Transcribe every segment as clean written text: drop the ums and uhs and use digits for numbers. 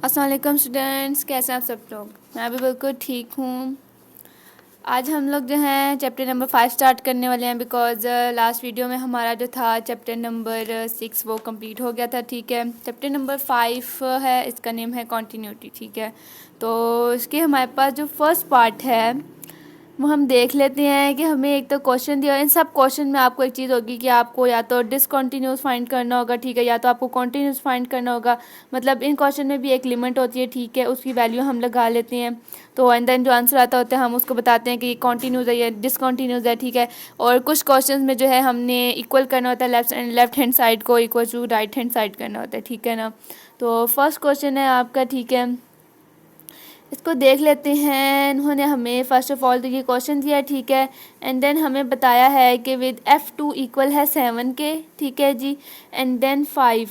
अस्सलाम वालेकुम स्टूडेंट्स, कैसे हैं आप सब लोग। मैं भी बिल्कुल ठीक हूँ। आज हम लोग जो हैं चैप्टर नंबर 5 स्टार्ट करने वाले हैं बिकॉज़ लास्ट वीडियो में हमारा जो था चैप्टर नंबर 6 वो कंप्लीट हो गया था। ठीक है, चैप्टर नंबर 5 है, इसका नेम है कॉन्टीन्यूटी। ठीक है, तो इसके हमारे पास जो फर्स्ट पार्ट है वो हम देख लेते हैं कि हमें एक तो क्वेश्चन दिया, इन सब क्वेश्चन में आपको एक चीज़ होगी कि आपको या तो डिसकंटिन्यूस फाइंड करना होगा, ठीक है, या तो आपको कॉन्टीन्यूस फाइंड करना होगा। मतलब इन क्वेश्चन में भी एक लिमिट होती है, ठीक है, उसकी वैल्यू हम लगा लेते हैं। तो एंड देन जो आंसर आता होता है हम उसको बताते हैं कि ये कॉन्टीन्यूस है या डिसकंटिन्यूस है। ठीक है, और कुछ क्वेश्चन में जो है हमने इक्वल करना होता है, लेफ्ट हैंड साइड को equal to right hand side करना होता है। ठीक है ना, तो फर्स्ट क्वेश्चन है आपका। ठीक है, इसको देख लेते हैं। इन्होंने हमें फ़र्स्ट ऑफ ऑल तो ये क्वेश्चन दिया, ठीक है, एंड देन हमें बताया है कि विद F2 इक्वल है 7 के, ठीक है जी, एंड देन 5।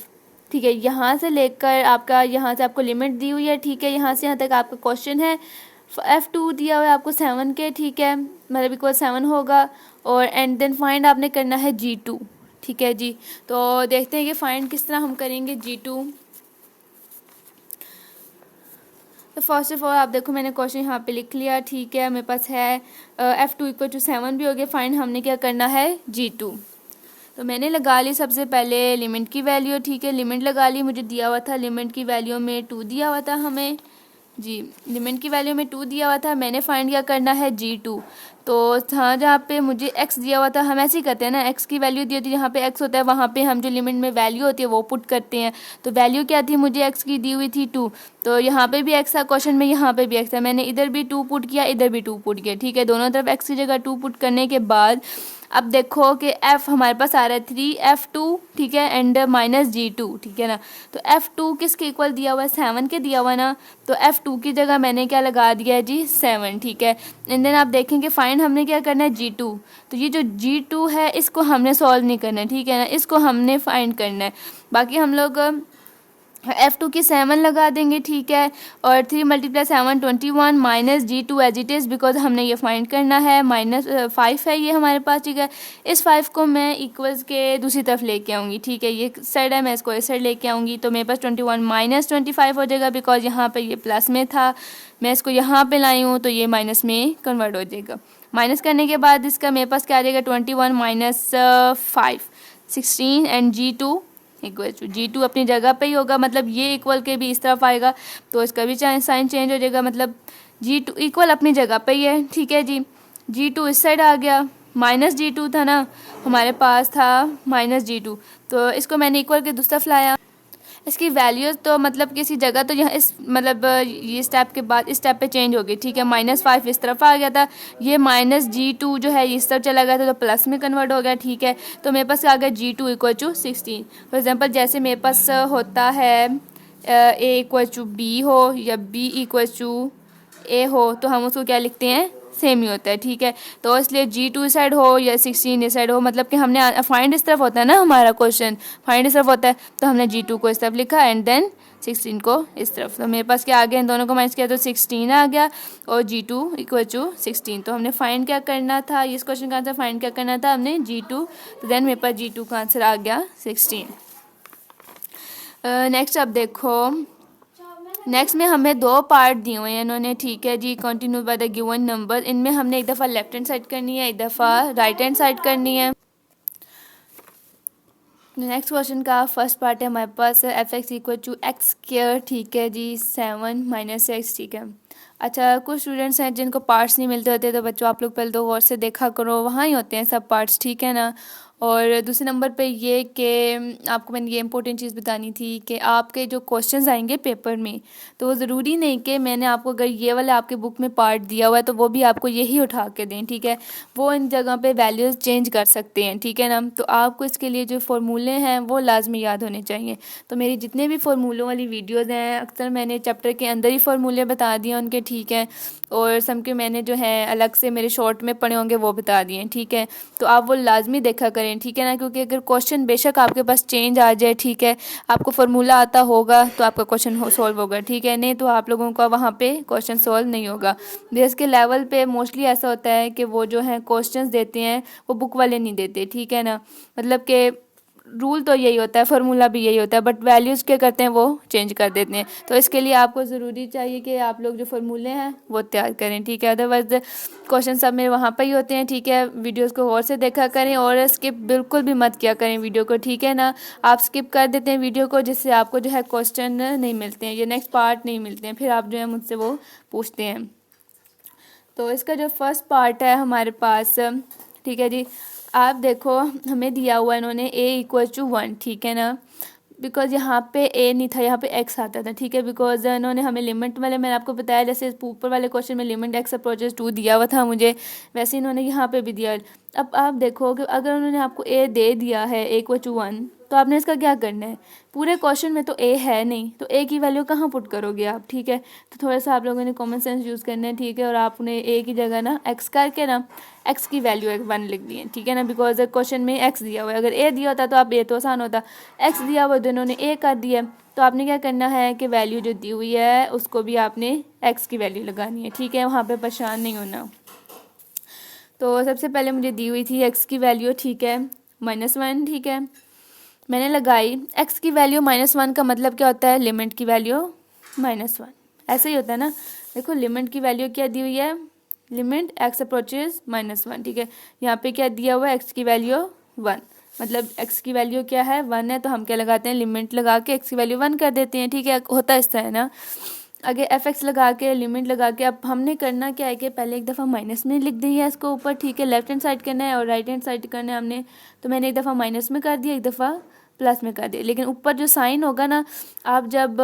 ठीक है, यहाँ से लेकर आपका यहाँ से आपको लिमिट दी हुई है, ठीक है, यहाँ से यहाँ तक आपका क्वेश्चन है। F2 दिया हुआ है आपको 7 के, ठीक है, मतलब इक्वल 7 होगा, और एंड देन फाइंड आपने करना है G2। ठीक है जी, तो देखते हैं कि फाइंड किस तरह हम करेंगे G2। तो फर्स्ट ऑफ ऑल आप देखो मैंने क्वेश्चन यहाँ पे लिख लिया, ठीक है, मेरे पास है F2 इक्वल टू 7 भी हो गया। फाइंड हमने क्या करना है G2। तो मैंने लगा ली सबसे पहले लिमिट की वैल्यू, ठीक है, लिमिट लगा ली। मुझे दिया हुआ था लिमिट की वैल्यू में 2 दिया हुआ था हमें जी, लिमिट की वैल्यू में 2 दिया हुआ था। मैंने फाइंड क्या करना है G2। तो हाँ, जहाँ पे मुझे x दिया हुआ था, हम ऐसे ही करते हैं ना, x की वैल्यू दी होती है, जहाँ पे x होता है वहाँ पे हम जो लिमिट में वैल्यू होती है वो पुट करते हैं। तो वैल्यू क्या थी, मुझे x की दी हुई थी 2, तो यहाँ पे भी x था क्वेश्चन में, यहाँ पे भी x था। मैंने इधर भी 2 पुट किया, इधर भी 2 पुट किया। ठीक है, दोनों तरफ x की जगह 2 पुट करने के बाद अब देखो कि f हमारे पास आ रहा है 3F2, ठीक है, एंड -G2। ठीक है ना, तो F2 किसके इक्वल दिया हुआ है, 7 के दिया हुआ है ना, तो F2 की जगह मैंने क्या लगा दिया है जी, 7। ठीक है, एंड देन आप देखेंगे फाइंड हमने क्या करना है G2। तो ये जो G2 है इसको हमने सॉल्व नहीं करना है, ठीक है ना, इसको हमने फाइंड करना है। बाकी हम लोग F2 की 7 लगा देंगे, ठीक है, और 3 × 7 21 minus G2 as it is, because हमने ये फाइंड करना है। -5 है ये हमारे पास, ठीक है। इस 5 को मैं इक्वल्स के दूसरी तरफ लेके आऊँगी, ठीक है, ये साइड है, मैं इसको इस साइड लेके आऊँगी, तो मेरे पास 21 माइनस 25 हो जाएगा, बिकॉज यहाँ पे ये प्लस में था, मैं इसको यहाँ पे लाई हूँ तो ये माइनस में कन्वर्ट हो जाएगा। माइनस करने के बाद इसका मेरे पास क्या आ जाएगा, 21 minus 5 16, and G2 equal to G2 अपनी जगह पे ही होगा, मतलब ये इक्वल के भी इस तरफ आएगा तो इसका भी साइन चेंज हो जाएगा, मतलब G2 इक्वल अपनी जगह पे ही है। ठीक है जी, G2 इस साइड आ गया, -G2 था ना हमारे पास, था -G2, तो इसको मैंने इक्वल के दूसरी तरफ लाया। इसकी वैल्यूज तो मतलब किसी जगह तो यहाँ इस मतलब ये स्टेप के बाद इस स्टेप पे चेंज हो गई, ठीक है, -5 इस तरफ आ गया था, ये -G2 जो है इस तरफ चला गया था तो प्लस में कन्वर्ट हो गया। ठीक है, तो मेरे पास आ गया G2 equal to 16। For example जैसे मेरे पास होता है A इक्वल टू B हो या B इक्वल टू A हो, तो हम उसको क्या लिखते हैं, सेम ही होता है। ठीक है, तो इसलिए G2 इस साइड हो या 16 इस साइड हो, मतलब कि हमने फाइंड इस तरफ होता है ना, हमारा क्वेश्चन फाइंड इस तरफ होता है, तो हमने G2 को इस तरफ लिखा एंड देन 16 को इस तरफ। तो मेरे पास क्या आ गया, इन दोनों को माइनस किया तो 16 आ गया, और G2 इक्वल टू 16। तो हमने फाइंड क्या करना था, इस क्वेश्चन का आंसर फाइंड क्या करना था हमने G2, तो देन मेरे पास G2 का आंसर आ गया 16। नेक्स्ट अब देखो, नेक्स्ट में हमें 2 पार्ट दिए हुए हैं इन्होंने, ठीक है जी, continue by the given number. इनमें हमने एक दफ़ा लेफ्ट हैंड साइड करनी है, एक दफ़ा राइट हैंड साइड करनी है। नेक्स्ट क्वेश्चन का फर्स्ट पार्ट है हमारे पास f(x) इक्वल टू x², ठीक है जी, 7 माइनस x। ठीक है, अच्छा, कुछ स्टूडेंट्स हैं जिनको पार्ट्स नहीं मिलते होते, तो बच्चों आप लोग पहले तो गौर से देखा करो, वहाँ ही होते हैं सब पार्ट्स, ठीक है ना। और दूसरे नंबर पे ये कि आपको मैंने ये इंपॉर्टेंट चीज़ बतानी थी कि आपके जो क्वेश्चंस आएंगे पेपर में, तो वो ज़रूरी नहीं कि मैंने आपको अगर ये वाला आपके बुक में पार्ट दिया हुआ है तो वो भी आपको यही उठा के दें, ठीक है, वो इन जगह पे वैल्यूज़ चेंज कर सकते हैं, ठीक है ना। तो आपको इसके लिए जो फार्मूले हैं वो लाजमी याद होने चाहिए। तो मेरी जितने भी फार्मूलों वाली वीडियोज़ हैं अक्सर मैंने चैप्टर के अंदर ही फार्मूले बता दिए उनके, ठीक है, और सम के मैंने जो है अलग से मेरे शॉर्ट में पढ़े होंगे वो बता दिए, ठीक है, तो आप वो लाजमी देखा करें, ठीक है ना, क्योंकि अगर क्वेश्चन बेशक आपके पास चेंज आ जाए, ठीक है, आपको फार्मूला आता होगा तो आपका क्वेश्चन सॉल्व होगा, ठीक है, नहीं तो आप लोगों का वहाँ पे क्वेश्चन सॉल्व नहीं होगा। बेस के लेवल पे मोस्टली ऐसा होता है कि वो जो है क्वेश्चंस देते हैं वो बुक वाले नहीं देते, ठीक है ना, मतलब कि रूल तो यही होता है, फार्मूला भी यही होता है, बट वैल्यूज़ क्या करते हैं वो चेंज कर देते हैं। तो इसके लिए आपको ज़रूरी चाहिए कि आप लोग जो फार्मूले हैं वो तैयार करें, ठीक है। अदरवाइज क्वेश्चन सब मेरे वहाँ पर ही होते हैं, ठीक है। वीडियोज़ को और से देखा करें और स्किप बिल्कुल भी मत किया करें वीडियो को, ठीक है ना। आप स्किप कर देते हैं वीडियो को, जिससे आपको जो है क्वेश्चन नहीं मिलते हैं, ये नेक्स्ट पार्ट नहीं मिलते हैं, फिर आप जो है मुझसे वो पूछते हैं। तो इसका जो फर्स्ट पार्ट है हमारे पास, ठीक है जी, आप देखो हमें दिया हुआ इन्होंने a=1, ठीक है ना। बिकॉज यहाँ पे a नहीं था, यहाँ पे x आता था, ठीक है। बिकॉज इन्होंने हमें लिमिट वाले, मैंने आपको बताया जैसे ऊपर वाले क्वेश्चन में लिमिट x अप्रोचेस 2 दिया हुआ था मुझे, वैसे इन्होंने यहाँ पे भी दिया। अब आप देखो कि अगर उन्होंने आपको a दे दिया है a=1, तो आपने इसका क्या करना है। पूरे क्वेश्चन में तो a है नहीं, तो a की वैल्यू कहाँ पुट करोगे आप, ठीक है। तो थोड़ा सा आप लोगों ने कॉमन सेंस यूज़ करना है, ठीक है। और आपने a की जगह ना x करके ना x की वैल्यू 1 लिख दी है, ठीक है ना। बिकॉज क्वेश्चन में x दिया हुआ है, अगर a दिया होता तो आप a तो आसान होता, x दिया हुआ तो इन्होंने a कर दिया। तो आपने क्या करना है कि वैल्यू जो दी हुई है उसको भी आपने x की वैल्यू लगानी है, ठीक है। वहाँ पर परेशान नहीं होना। तो सबसे पहले मुझे दी हुई थी x की वैल्यू, ठीक है, -1, ठीक है। मैंने लगाई x की वैल्यू -1 का मतलब क्या होता है, लिमिट की वैल्यू -1, ऐसे ही होता है ना। देखो लिमिट की वैल्यू क्या दी हुई है, लिमिट x अप्रोचेस -1, ठीक है। यहाँ पे क्या दिया हुआ है, x की वैल्यू 1, मतलब x की वैल्यू क्या है, 1 है, तो हम क्या लगाते हैं, लिमिट लगा के x की वैल्यू 1 कर देते हैं, ठीक है। होता इस तरह है ना। आगे fx लगा के लिमिट लगा के अब हमने करना क्या है कि पहले एक दफ़ा माइनस में लिख दी है इसको ऊपर, ठीक है। लेफ्ट हैंड साइड करना है और राइट हैंड साइड करना है हमने, तो मैंने एक दफ़ा माइनस में कर दिया, एक दफ़ा प्लस में कर दिया। लेकिन ऊपर जो साइन होगा ना, आप जब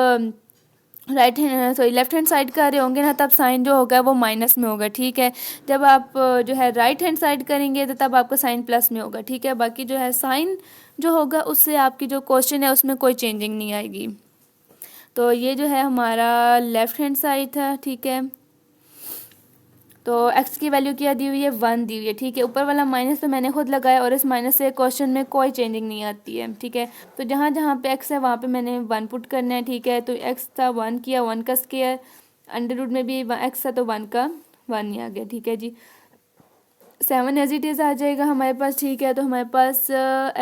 लेफ्ट हैंड साइड कर रहे होंगे ना, तब साइन जो होगा वो माइनस में होगा, ठीक है। जब आप जो है राइट हैंड साइड करेंगे तो तब आपका साइन प्लस में होगा, ठीक है। बाकी जो है साइन जो होगा उससे आपकी जो क्वेश्चन है उसमें कोई चेंजिंग नहीं आएगी। तो ये जो है हमारा लेफ्ट हैंड साइड था, ठीक है। तो x की वैल्यू क्या दी हुई है, 1 दी हुई है, ठीक है। ऊपर वाला माइनस तो मैंने खुद लगाया और इस माइनस से क्वेश्चन में कोई चेंजिंग नहीं आती है, ठीक है। तो जहाँ जहाँ पे x है वहाँ पे मैंने 1 पुट करना है, ठीक है। तो x था 1 किया, 1 का स्क्वायर, अंडर रूट में भी x था तो 1 का 1 ही आ गया, ठीक है जी। 7 एज इट इज़ आ जाएगा हमारे पास, ठीक है। तो हमारे पास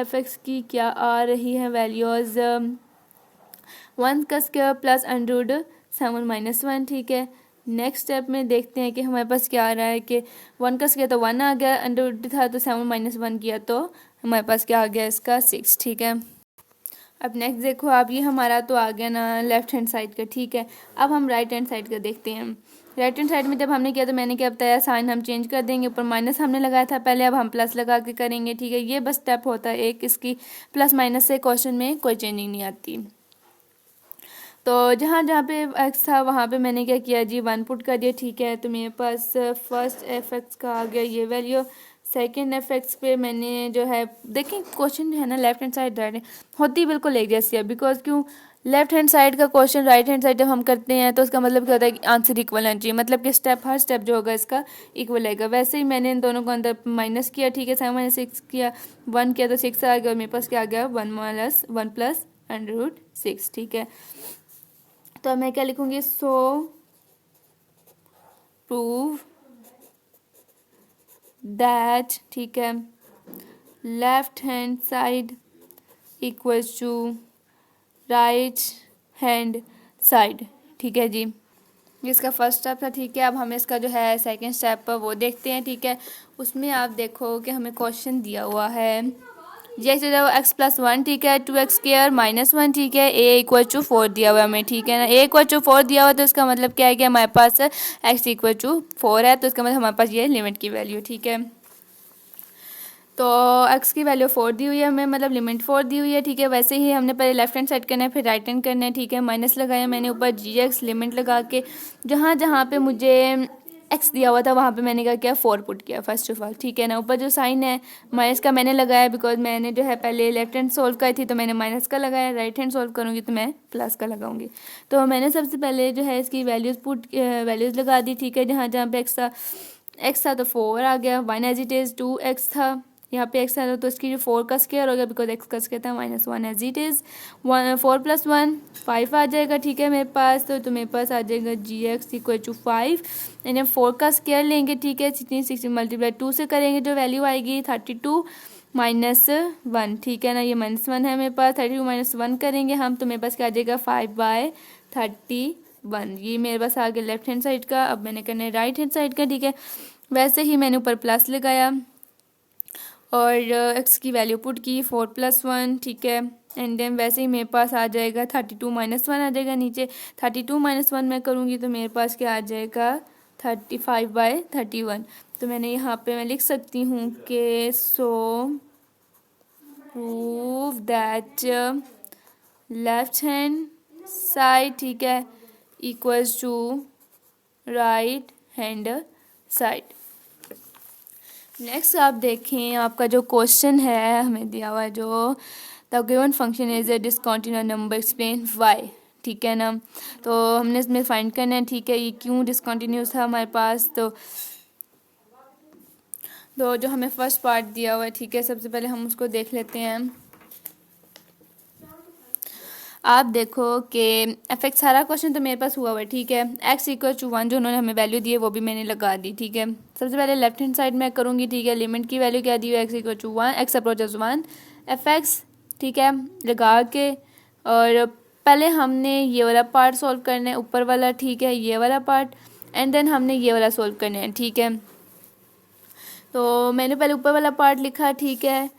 f(x) की क्या आ रही है वैल्यूज़, 1 का स्क्वायर प्लस अंडर रूट 7 - 1, ठीक है। नेक्स्ट स्टेप में देखते हैं कि हमारे पास क्या आ रहा है कि 1 का स्क्वायर तो 1 आ गया, अंडर रूट था तो 7 - 1 किया तो हमारे पास क्या आ गया, इसका 6, ठीक है। अब नेक्स्ट देखो आप, ये हमारा तो आ गया ना लेफ्ट हैंड साइड का, ठीक है। अब हम राइट हैंड साइड का देखते हैं। राइट हैंड साइड में जब हमने किया तो मैंने क्या बताया, साइन हम चेंज कर देंगे, ऊपर माइनस हमने लगाया था पहले, अब हम प्लस लगा के करेंगे, ठीक है। ये बस स्टेप होता है एक, इसकी प्लस माइनस से क्वेश्चन में कोई चेंजिंग नहीं आती। तो जहाँ जहाँ पे x था वहाँ पे मैंने क्या किया जी, 1 पुट कर दिया, ठीक है। तो मेरे पास फर्स्ट f(x) का आ गया ये वैल्यू, सेकंड f(x) पे मैंने जो है, देखें क्वेश्चन है ना लेफ्ट हैंड साइड राइट होती बिल्कुल एक जैसी है। बिकॉज क्यों, लेफ्ट हैंड साइड का क्वेश्चन राइट हैंड साइड जब हम करते हैं तो उसका मतलब क्या होता है कि आंसर इक्वल होना चाहिए, मतलब कि स्टेप हर स्टेप जो होगा इसका इक्वल आएगा। वैसे ही मैंने इन दोनों को अंदर माइनस किया, ठीक है। 7 - 6 किया, 1 किया तो 6 आ गया, और मेरे पास क्या आ गया, 1 प्लस अंडर रूट 6, ठीक है। तो मैं क्या लिखूंगी, सो प्रूव दैट, ठीक है, left hand side equals to right hand side, ठीक है जी। इसका फर्स्ट स्टेप था, ठीक है। अब हमें इसका जो है सेकंड स्टेप वो देखते हैं, ठीक है। उसमें आप देखो कि हमें क्वेश्चन दिया हुआ है, जैसे जो x+1, ठीक है, 2x² -1, ठीक है, a=4 दिया हुआ है हमें, ठीक है ना। a=4 दिया हुआ तो इसका मतलब क्या है कि हमारे पास x=4 है, तो इसका मतलब हमारे पास ये लिमिट की वैल्यू, ठीक है। तो x की वैल्यू 4 दी हुई है हमें, मतलब लिमिट 4 दी हुई है, ठीक है। वैसे ही हमने पहले लेफ्ट हैंड साइड करना है, फिर राइट हैंड करना है, ठीक है। माइनस लगाया मैंने ऊपर gx, लिमिट लगा के जहाँ जहाँ पे मुझे x दिया हुआ था वहाँ पे मैंने क्या किया, 4 पुट किया फर्स्ट ऑफ ऑल, ठीक है ना। ऊपर जो साइन है माइनस का मैंने लगाया, बिकॉज मैंने जो है पहले लेफ्ट हैंड सोल्व करी थी तो मैंने माइनस का लगाया, राइट हैंड सोल्व करूँगी तो मैं प्लस का लगाऊंगी। तो मैंने सबसे पहले जो है इसकी वैल्यूज़ लगा दी, ठीक है। जहाँ जहाँ पे x था तो 4 आ गया, 1 एज इट इज़, 2x था, यहाँ पे x है तो इसकी जो 4 का स्क्वायर हो गया, बिकॉज x का स्क्वायर था -1 एज इट इज़, 4 + 1 5 आ जाएगा, ठीक है मेरे पास। तो मेरे पास आ जाएगा gx = 5, यानी 4 का स्क्वायर लेंगे, ठीक है। 16 × 2 से करेंगे जो वैल्यू आएगी 32, -1, ठीक है ना। ये -1 है मेरे पास, 32 -1 करेंगे हम तो मेरे पास क्या आ जाएगा 5/31। ये मेरे पास आ गया लेफ्ट हैंड साइड का। अब मैंने करना है राइट हैंड साइड का, ठीक है। वैसे ही मैंने ऊपर प्लस लगाया और एक्स की वैल्यू पुट की 4+1, ठीक है। एंड देन वैसे ही मेरे पास आ जाएगा 32 -1 आ जाएगा नीचे। 32 -1 मैं करूँगी तो मेरे पास क्या आ जाएगा 35/31। तो मैंने यहाँ पे मैं लिख सकती हूँ कि so prove that left hand side, ठीक है, equals to right hand side. Next आप देखें, आपका जो क्वेश्चन है हमें दिया हुआ है जो the given function is a discontinuous number explain why, ठीक है ना। तो हमने इसमें फाइंड करना है, ठीक है, ये क्यों डिसकंटिन्यूअस था हमारे पास। तो जो हमें फर्स्ट पार्ट दिया हुआ है, ठीक है, सबसे पहले हम उसको देख लेते हैं। आप देखो कि एफेक्ट सारा क्वेश्चन तो मेरे पास हुआ हुआ है, ठीक है। x = 1 जो उन्होंने हमें वैल्यू दी है वो भी मैंने लगा दी, ठीक है। सबसे पहले लेफ्ट हैंड साइड में करूँगी, ठीक है। लिमिट की वैल्यू क्या दी हुई है, x = 1, x अप्रोचेस 1 fx, ठीक है, लगा के। और पहले हमने ये वाला पार्ट सॉल्व करना है, ऊपर वाला, ठीक है, ये वाला पार्ट। एंड देन हमने ये वाला सॉल्व करना है, ठीक है। तो मैंने पहले ऊपर वाला पार्ट लिखा, ठीक है।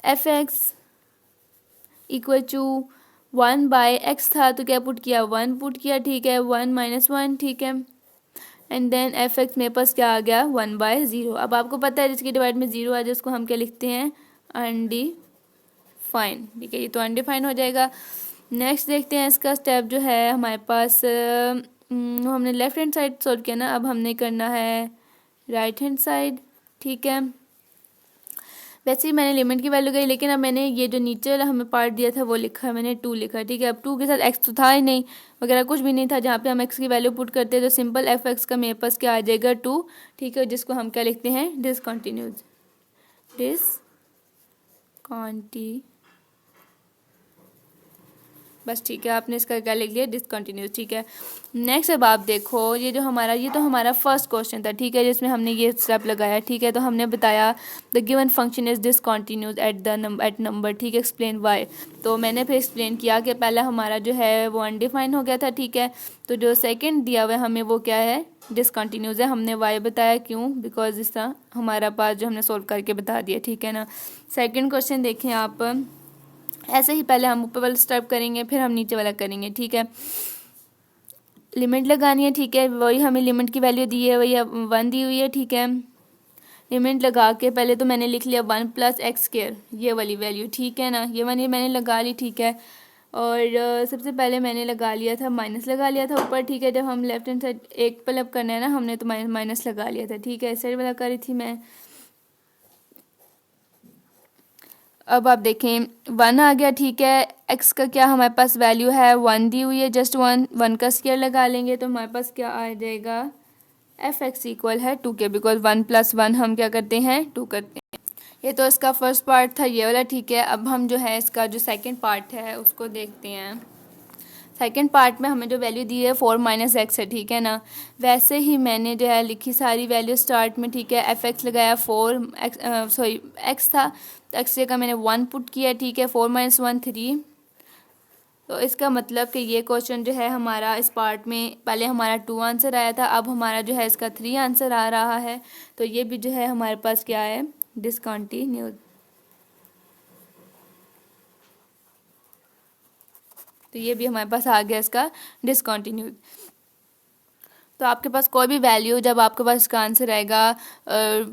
fx = 1/x था तो क्या पुट किया 1 पुट किया, ठीक है। 1 - 1, ठीक है। एंड देन fx मेरे पास क्या आ गया 1/0। अब आपको पता है जिसकी डिवाइड में 0 आ जाए उसको हम क्या लिखते हैं अनडिफाइन, ठीक है। ये तो अनडिफाइन हो जाएगा। नेक्स्ट देखते हैं इसका स्टेप जो है हमारे पास। हमने लेफ्ट हैंड साइड सॉल्व किया ना, अब हमने करना है राइट हैंड साइड, ठीक है। वैसे ही मैंने लिमिट की वैल्यू गई, लेकिन अब मैंने ये जो नीचे वाला हमें पार्ट दिया था वो लिखा, मैंने 2 लिखा, ठीक है। अब 2 के साथ x तो था ही नहीं, वगैरह कुछ भी नहीं था। जहाँ पे हम x की वैल्यू पुट करते हैं तो सिंपल fx का मेरे पास क्या आ जाएगा 2, ठीक है, जिसको हम क्या लिखते हैं डिसकंटिन्यूज, बस, ठीक है। आपने इसका क्या लिख लिया डिसकंटिन्यूस, ठीक है। नेक्स्ट अब आप देखो, ये जो हमारा ये तो हमारा फर्स्ट क्वेश्चन था, ठीक है, जिसमें हमने ये स्टेप लगाया, ठीक है। तो हमने बताया the given function is discontinuous at number, ठीक है, एक्सप्लेन वाई। तो मैंने फिर एक्सप्लेन किया कि पहला हमारा जो है वो अनडिफाइन हो गया था, ठीक है। तो जो सेकेंड दिया हुआ है हमें वो क्या है डिसकंटिन्यूस है। हमने वाई बताया क्यों, बिकॉज इस तरह हमारा पास जो हमने सोल्व करके बता दिया, ठीक है ना। सेकेंड क्वेश्चन देखें आप, ऐसे ही पहले हम ऊपर वाला स्टेप करेंगे फिर हम नीचे वाला करेंगे, ठीक है। लिमिट लगानी है, ठीक है, वही हमें लिमिट की वैल्यू दी है, वही 1 दी हुई है, ठीक है। लिमिट लगा के पहले तो मैंने लिख लिया 1 + x², ये वाली वैल्यू, ठीक है ना। ये वाली मैंने लगा ली, ठीक है। और सबसे पहले मैंने लगा लिया था माइनस लगा लिया था ऊपर, ठीक है। जब हम लेफ्ट हैंड साइड एक पलब करना है ना हमने तो माइनस लगा लिया था, ठीक है। इस साइड वाला कर रही थी मैं। अब आप देखें 1 आ गया, ठीक है। x का क्या हमारे पास वैल्यू है 1 दी हुई है, जस्ट 1 का स्क्वायर लगा लेंगे तो हमारे पास क्या आ जाएगा fx = 2 के, बिकॉज 1 + 1 हम क्या करते हैं 2 करते हैं। ये तो इसका फर्स्ट पार्ट था ये वाला, ठीक है। अब हम जो है इसका जो सेकंड पार्ट है उसको देखते हैं। सेकंड पार्ट में हमें जो वैल्यू दी है 4 - x है, ठीक है ना। वैसे ही मैंने जो है लिखी सारी वैल्यू स्टार्ट में, ठीक है। fx लगाया x था तो x का मैंने 1 पुट किया, ठीक है। 4 - 1 3। तो इसका मतलब कि ये क्वेश्चन जो है हमारा इस पार्ट में पहले हमारा 2 आंसर आया था, अब हमारा जो है इसका 3 आंसर आ रहा है। तो ये भी जो है हमारे पास क्या है डिसकंटिन्यूड। तो ये भी हमारे पास आ गया इसका डिसकंटिन्यूड। तो आपके पास कोई भी वैल्यू जब आपके पास इसका आंसर आएगा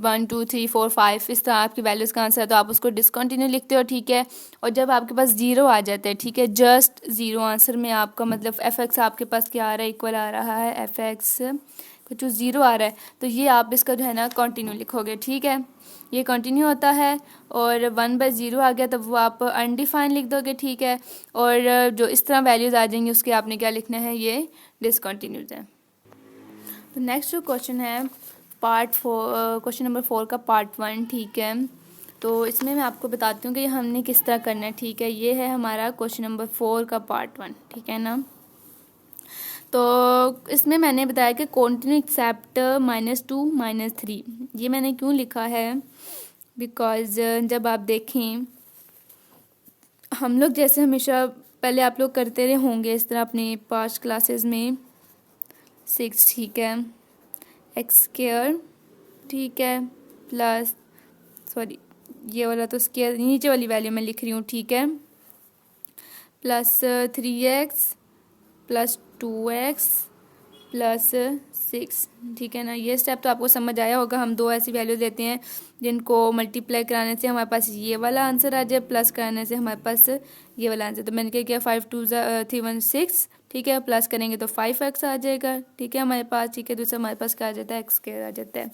1 2 3 4 5 इस तरह आपकी वैल्यूज़ का आंसर है तो आप उसको डिसकंटिन्यू लिखते हो, ठीक है। और जब आपके पास 0 आ जाता है, ठीक है, जस्ट 0 आंसर में आपका मतलब fx आपके पास क्या आ रहा है इक्वल आ रहा है fx कुछ 0 आ रहा है तो ये आप इसका जो है ना कंटिन्यू लिखोगे, ठीक है। ये कंटिन्यू होता है और 1/0 आ गया तब वो आप अनडिफाइन लिख दोगे, ठीक है। और जो इस तरह वैल्यूज़ आ जाएंगी उसके आपने क्या लिखना है ये डिसकंटिन्यूड है। तो नेक्स्ट जो क्वेश्चन है क्वेश्चन नंबर 4 का पार्ट 1, ठीक है। तो इसमें मैं आपको बताती हूँ कि हमने किस तरह करना है, ठीक है। ये है हमारा क्वेश्चन नंबर 4 का पार्ट 1, ठीक है ना। तो इसमें मैंने बताया कि कंटिन्यू एक्सेप्ट -2 - 3। ये मैंने क्यों लिखा है बिकॉज़ जब आप देखें हम लोग जैसे हमेशा पहले आप लोग करते रहे होंगे इस तरह अपने पास्ट क्लासेस में 6, ठीक है, एक्स स्क्वायर, ठीक है, प्लस सॉरी ये वाला तो स्क्वायर नीचे वाली वैल्यू मैं लिख रही हूँ, ठीक है, plus 3x plus 2x plus 6, ठीक है ना। ये स्टेप तो आपको समझ आया होगा। हम दो ऐसी वैल्यूज लेते हैं जिनको मल्टीप्लाई कराने से हमारे पास ये वाला आंसर आ जाए, प्लस कराने से हमारे पास ये वाला आंसर। तो मैंने क्या किया, 5 2 3 1 6, ठीक है, प्लस करेंगे तो 5x आ जाएगा, ठीक है हमारे पास, ठीक है। दूसरा हमारे पास क्या आ जाता है, एक्स स्क्वायर आ जाता है।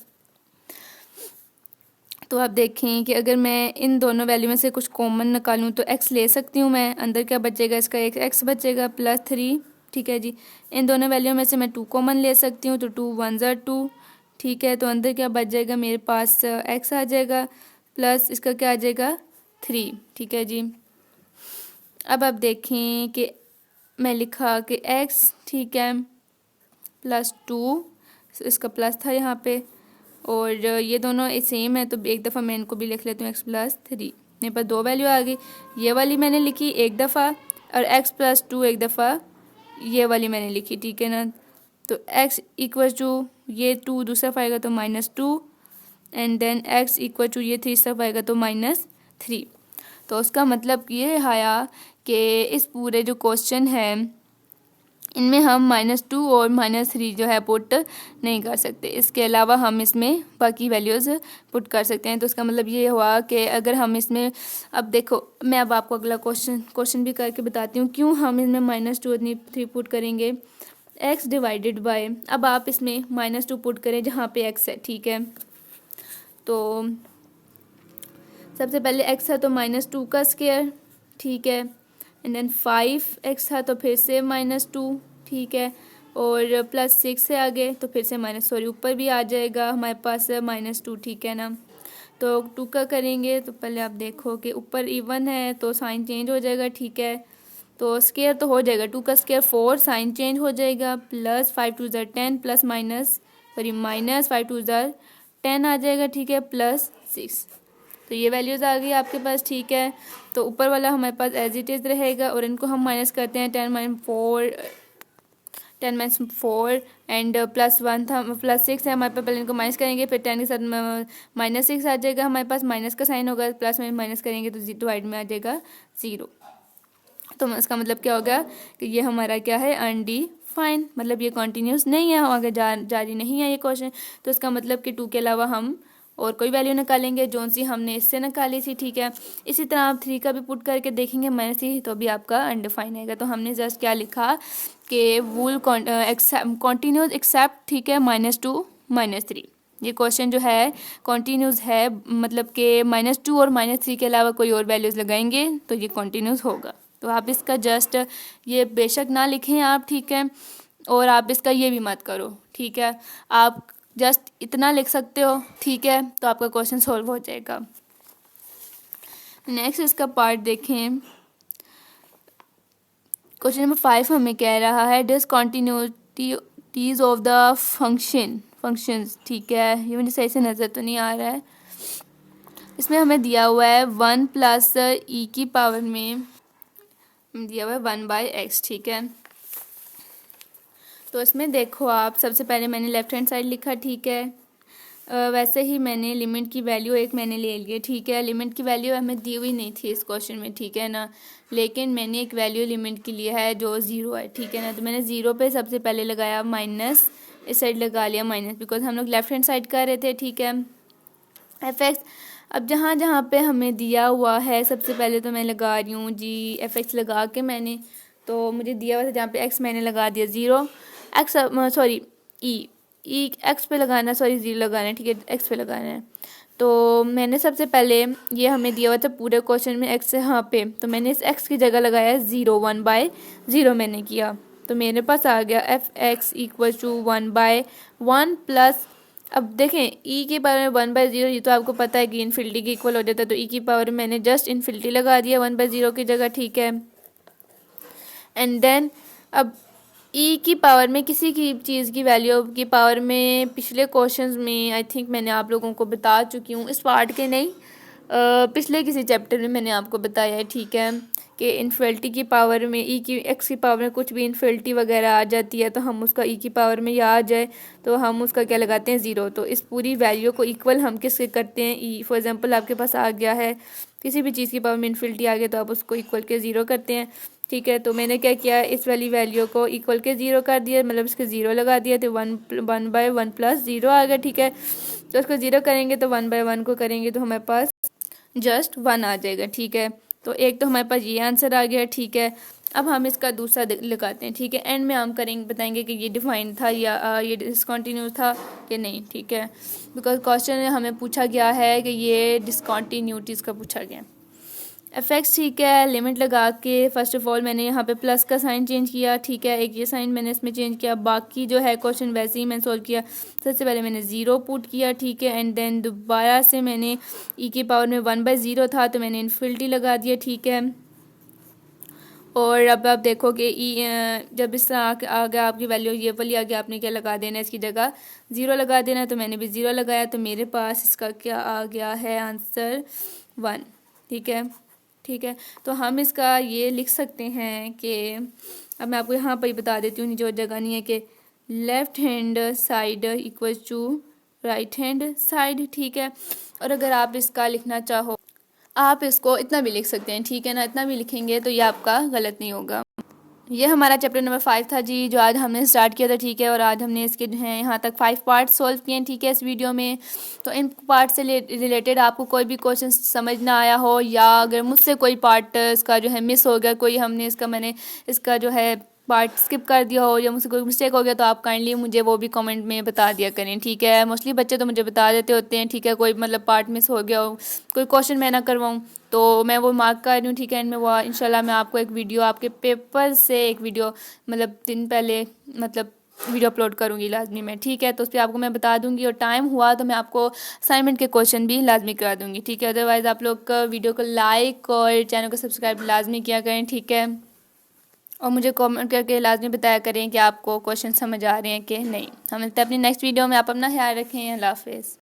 तो आप देखें कि अगर मैं इन दोनों वैल्यू में से कुछ कॉमन निकालूं तो x ले सकती हूँ मैं, अंदर क्या बचेगा, इसका एक x बचेगा प्लस 3, ठीक है जी। इन दोनों वैल्यू में से मैं 2 कॉमन ले सकती हूँ, तो 2 1 ज़ा 2, ठीक है। तो अंदर क्या बच जाएगा मेरे पास, x आ जाएगा प्लस इसका क्या आ जाएगा 3, ठीक है जी। अब आप देखें कि मैं लिखा कि x, ठीक है, प्लस 2, इसका प्लस था यहाँ पे, और ये दोनों सेम है तो एक दफ़ा मैं इनको भी लिख लेती हूँ, x प्लस 3। मेरे पास दो वैल्यू आ गई, ये वाली मैंने लिखी एक दफ़ा और x प्लस 2 एक दफ़ा ये वाली मैंने लिखी, ठीक है ना। तो x इक्वल टू ये 2 दूसरा तरफ आएगा तो -2 and then x equal to ये 3 इस तरफ आएगा तो -3। तो उसका मतलब ये आया कि इस पूरे जो क्वेश्चन है इनमें हम -2 और -3 जो है पुट नहीं कर सकते। इसके अलावा हम इसमें बाकी वैल्यूज़ पुट कर सकते हैं। तो इसका मतलब ये हुआ कि अगर हम इसमें, अब देखो मैं अब आपको अगला क्वेश्चन भी करके बताती हूँ क्यों हम इसमें -2 और 3 पुट करेंगे। x डिवाइडेड बाय, अब आप इसमें -2 पुट करें जहाँ पे x है, ठीक है। तो सबसे पहले x है तो -2 का स्क्वायर, ठीक है, एंड देन 5x था तो फिर से -2, ठीक है, और प्लस 6 से आगे तो फिर से ऊपर भी आ जाएगा हमारे पास -2, ठीक है ना। तो 2 का करेंगे तो पहले आप देखो कि ऊपर इवन है तो साइन चेंज हो जाएगा, ठीक है। तो स्क्वायर तो हो जाएगा, 2 का स्क्वायर 4, साइन चेंज हो जाएगा, प्लस 5 2 ज़ा 10 प्लस -5 2 ज़ा 10 आ जाएगा, ठीक है, प्लस 6। तो ये वैल्यूज़ आ गई आपके पास, ठीक है। तो ऊपर वाला हमारे पास एज इट इज़ रहेगा और इनको हम माइनस करते हैं, 10 - 4 एंड प्लस 1 था, प्लस 6 है हमारे पास, पहले इनको माइनस करेंगे फिर 10 के साथ -6 आ जाएगा हमारे पास, माइनस का साइन होगा, प्लस में माइनस करेंगे तो डिवाइड में आ जाएगा 0। तो इसका मतलब क्या होगा कि ये हमारा क्या है, अनडिफाइंड, मतलब ये कॉन्टीन्यूस नहीं है, आगे जारी नहीं है ये क्वेश्चन। तो इसका मतलब कि 2 के अलावा हम और कोई वैल्यू निकालेंगे जो सी हमने इससे निकाली थी, ठीक है। इसी तरह आप 3 का भी पुट करके देखेंगे -3 तो भी आपका अनडिफाइंड आएगा। तो हमने जस्ट क्या लिखा कि वुल कॉन्टीन्यूस एक्सेप्ट, ठीक है, -2 -3। ये क्वेश्चन जो है कॉन्टीन्यूस है, मतलब कि -2 और -3 के अलावा कोई और वैल्यूज़ लगाएंगे तो ये कॉन्टीन्यूस होगा। तो आप इसका जस्ट ये बेशक ना लिखें आप, ठीक है, और आप इसका ये भी मत करो, ठीक है, आप जस्ट इतना लिख सकते हो, ठीक है, तो आपका क्वेश्चन सॉल्व हो जाएगा। नेक्स्ट इसका पार्ट देखें, क्वेश्चन नंबर 5 हमें कह रहा है डिसकंटिन्यूटीज ऑफ द फंक्शंस, ठीक है। ये मुझे सही से नज़र तो नहीं आ रहा है। इसमें हमें दिया हुआ है 1 प्लस ई की पावर में दिया हुआ है 1/x, ठीक है। तो इसमें देखो आप, सबसे पहले मैंने लेफ्ट हैंड साइड लिखा, ठीक है। वैसे ही मैंने लिमिट की वैल्यू एक मैंने ले ली, ठीक है। लिमिट की वैल्यू हमें दी हुई नहीं थी इस क्वेश्चन में, ठीक है ना, लेकिन मैंने एक वैल्यू लिमिट की लिया है जो 0 है, ठीक है ना। तो मैंने 0 पे सबसे पहले लगाया माइनस, इस साइड लगा लिया माइनस, बिकॉज हम लोग लेफ्ट हैंड साइड कर रहे थे, ठीक है। fx, अब जहाँ जहाँ पे हमें दिया हुआ है सबसे पहले तो मैं लगा रही हूँ जी fx लगा के मैंने, तो मुझे दिया हुआ था जहाँ पे x मैंने लगा दिया 0, x सॉरी ई एक्स पे लगाना, सॉरी 0 लगाना है, ठीक है, एक्स पे लगाना है। तो मैंने सबसे पहले ये हमें दिया हुआ था पूरे क्वेश्चन में x यहाँ पे, तो मैंने इस x की जगह लगाया 0, 1/0 मैंने किया। तो मेरे पास आ गया fx इक्वल टू 1/1 प्लस, अब देखें e की पावर में 1/0, ये तो आपको पता है कि इन्फिनिटी की इक्वल हो जाता है, तो e की पावर में मैंने जस्ट इन्फिनिटी लगा दिया 1/0 की जगह, ठीक है। एंड देन अब ई की पावर में किसी की चीज़ की वैल्यू की पावर में पिछले क्वेश्चंस में आई थिंक मैंने आप लोगों को बता चुकी हूँ, इस पार्ट के नहीं, पिछले किसी चैप्टर में मैंने आपको बताया है, ठीक है, कि इनफिनिटी की पावर में ई की एक्स की पावर में कुछ भी इनफिनिटी वगैरह आ जाती है तो हम उसका ई की पावर में या आ जाए तो हम उसका क्या लगाते हैं, ज़ीरो। तो इस पूरी वैल्यू को इक्वल हम किसके करते हैं, ई। फॉर एग्जांपल आपके पास आ गया है किसी भी चीज़ की पावर में इनफिनिटी आ गया तो आप उसको इक्वल के ज़ीरो करते हैं, ठीक है। तो मैंने क्या किया, इस वाली वैल्यू को इक्वल के ज़ीरो कर दिया, मतलब इसके ज़ीरो लगा दिया तो 1/1 + 0 आ गया, ठीक है। तो उसको ज़ीरो करेंगे तो 1/1 को करेंगे तो हमारे पास जस्ट 1 आ जाएगा, ठीक है। तो एक तो हमारे पास ये आंसर आ गया, ठीक है। अब हम इसका दूसरा लगाते हैं, ठीक है। एंड में हम करेंगे, बताएंगे कि ये डिफाइन था या ये डिसकंटिन्यूस था कि नहीं, ठीक है। बिकॉज क्वेश्चन में हमें पूछा गया है कि ये डिसकंटिन्यूटीज़ का पूछा गया। इफेक्ट्स, ठीक है, लिमिट लगा के फर्स्ट ऑफ ऑल मैंने यहाँ पे प्लस का साइन चेंज किया, ठीक है, एक ये साइन मैंने इसमें चेंज किया, बाकी जो है क्वेश्चन वैसे ही मैंने सोल्व किया। सबसे पहले मैंने ज़ीरो पुट किया, ठीक है, एंड देन दोबारा से मैंने ई की पावर में 1/0 था तो मैंने इनफिनिटी लगा दिया, ठीक है। और अब आप देखो कि ई जब इस तरह आ गया आपकी वैल्यू ये वाली आ गया, आपने क्या लगा देना है, इसकी जगह ज़ीरो लगा देना है। तो मैंने भी ज़ीरो लगाया तो मेरे पास इसका क्या आ गया है आंसर 1, ठीक है, ठीक है। तो हम इसका ये लिख सकते हैं कि अब मैं आपको यहाँ पर ही बता देती हूँ जो जगह नहीं है, कि left hand side equal to right hand side, ठीक है। और अगर आप इसका लिखना चाहो आप इसको इतना भी लिख सकते हैं, ठीक है ना, इतना भी लिखेंगे तो ये आपका गलत नहीं होगा। ये हमारा चैप्टर नंबर 5 था जी, जो आज हमने स्टार्ट किया था, ठीक है। और आज हमने इसके जो हैं यहाँ तक 5 पार्ट सॉल्व किए हैं, ठीक है, इस वीडियो में। तो इन पार्ट से रिलेटेड आपको कोई भी क्वेश्चन समझ ना आया हो, या अगर मुझसे कोई पार्ट इसका जो है मिस हो गया, कोई मैंने इसका जो है पार्ट स्किप कर दिया हो या मुझसे कोई मिस्टेक हो गया, तो आप काइंडली मुझे वो भी कमेंट में बता दिया करें, ठीक है। मोस्टली बच्चे तो मुझे बता देते होते हैं, ठीक है, कोई मतलब पार्ट मिस हो गया हो, कोई क्वेश्चन मैं ना करवाऊँ तो मैं वो मार्क कर रही हूँ, ठीक है। एंड में वो इंशाल्लाह मैं आपको एक वीडियो आपके पेपर से एक वीडियो मतलब दिन पहले मतलब वीडियो अपलोड करूँगी लाजमी मैं, ठीक है। तो उस पर आपको मैं बता दूंगी, और टाइम हुआ तो मैं आपको असाइनमेंट के क्वेश्चन भी लाजमी करा दूंगी, ठीक है। अदरवाइज़ आप लोग वीडियो को लाइक और चैनल को सब्सक्राइब लाजमी किया करें, ठीक है। और मुझे कमेंट करके लाजमी बताया करें कि आपको क्वेश्चन समझ आ रहे हैं कि नहीं। हम मिलते हैं अपनी नेक्स्ट वीडियो में। आप अपना ख्याल रखें। अल्लाह हाफिज़।